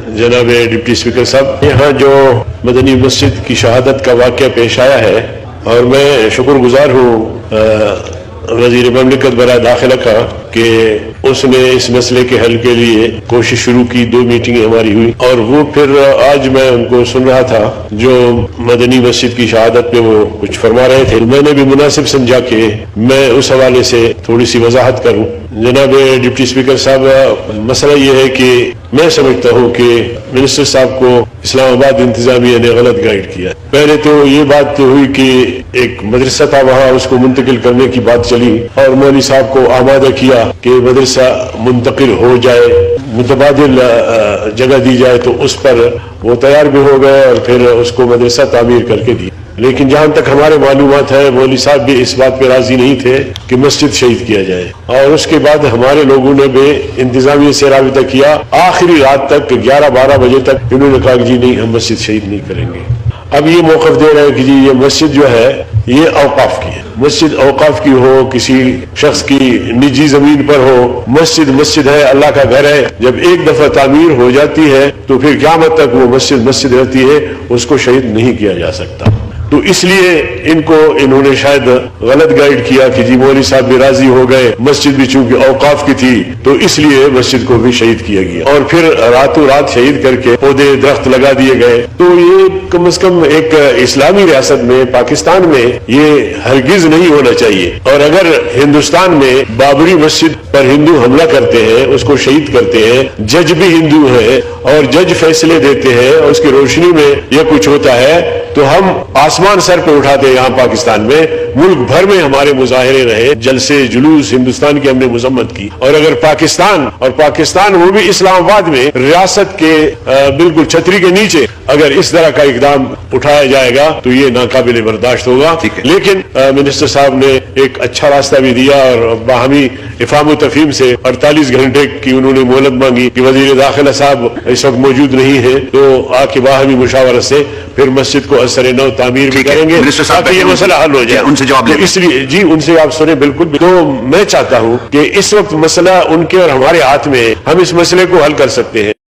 جناب deputy speaker صاحب، یہاں جو مدنی مسجد کی شہادت کا واقعہ پیش آیا ہے، اور میں شکر گزار ہوں وزیر مملکت برائے داخلہ کا کہ اس نے اس مسئلے کے حل کے لیے کوشش شروع کی. 2 میٹنگیں ہماری ہوئی، اور وہ پھر آج میں ان کو سن رہا تھا جو مدنی مسجد کی شہادت پہ وہ کچھ فرما رہے تھے. میں نے بھی مناسب سمجھا کہ میں اس حوالے سے تھوڑی سی وضاحت کروں. جناب ڈپٹی اسپیکر صاحب، مسئلہ یہ ہے کہ میں سمجھتا ہوں کہ منسٹر صاحب کو اسلام آباد انتظامیہ نے غلط گائیڈ کیا. پہلے تو یہ بات ہوئی کہ ایک مدرسہ تھا، وہاں اس کو منتقل کرنے کی بات چلی، اور مولوی صاحب کو آمادہ کیا کہ مدرسہ منتقل ہو جائے، متبادل جگہ دی جائے، تو اس پر وہ تیار بھی ہو گئے اور پھر اس کو مدرسہ تعمیر کر کے دی. لیکن جہاں تک ہمارے معلومات ہے، مولوی صاحب بھی اس بات پہ راضی نہیں تھے کہ مسجد شہید کیا جائے، اور اس کے بعد ہمارے لوگوں نے بھی انتظامیہ سے رابطہ کیا. آخری رات تک 11-12 بجے تک انہوں نے کہا کہ جی نہیں، ہم مسجد شہید نہیں کریں گے. اب یہ موقف دے رہے ہیں کہ جی یہ مسجد جو ہے یہ اوقاف کی ہے. مسجد اوقاف کی ہو، کسی شخص کی نجی زمین پر ہو، مسجد ہے، اللہ کا گھر ہے. جب ایک دفعہ تعمیر ہو جاتی ہے تو پھر قیامت تک وہ مسجد رہتی ہے، اس کو شہید نہیں کیا جا سکتا. تو اس لیے انہوں نے شاید غلط گائیڈ کیا کہ جی مولوی صاحب بھی راضی ہو گئے، مسجد بھی چونکہ اوقاف کی تھی تو اس لیے مسجد کو بھی شہید کیا گیا، اور پھر راتوں رات شہید کر کے پودے درخت لگا دیے گئے. تو یہ کم از کم ایک اسلامی ریاست میں، پاکستان میں یہ ہرگز نہیں ہونا چاہیے. اور اگر ہندوستان میں بابری مسجد پر ہندو حملہ کرتے ہیں، اس کو شہید کرتے ہیں، جج بھی ہندو ہے اور جج فیصلے دیتے ہیں، اور اس کی روشنی میں یہ کچھ ہوتا ہے، تو ہم آسمان سر پہ اٹھاتے ہیں. یہاں پاکستان میں ملک بھر میں ہمارے مظاہرے رہے، جلسے جلوس، ہندوستان کی ہم نے مذمت کی. اور اگر پاکستان وہ بھی اسلام آباد میں ریاست کے بالکل چھتری کے نیچے اگر اس طرح کا اقدام اٹھایا جائے گا تو یہ ناقابل برداشت ہوگا. لیکن منسٹر صاحب نے ایک اچھا راستہ بھی دیا، اور باہمی افہام و تفہیم سے 48 گھنٹے کی انہوں نے مہلت مانگی کہ وزیر داخلہ صاحب اس وقت موجود نہیں ہے، تو آ کے باہمی مشاورت سے پھر مسجد کو اثر نو تعمیر بھی کریں گے تاکہ یہ مسئلہ حل ہو جائے. ان سے جواب اس لیے جی ان سے آپ سنیں. بالکل. تو میں چاہتا ہوں کہ اس وقت مسئلہ ان کے اور ہمارے ہاتھ میں، ہم اس مسئلے کو حل کر سکتے ہیں.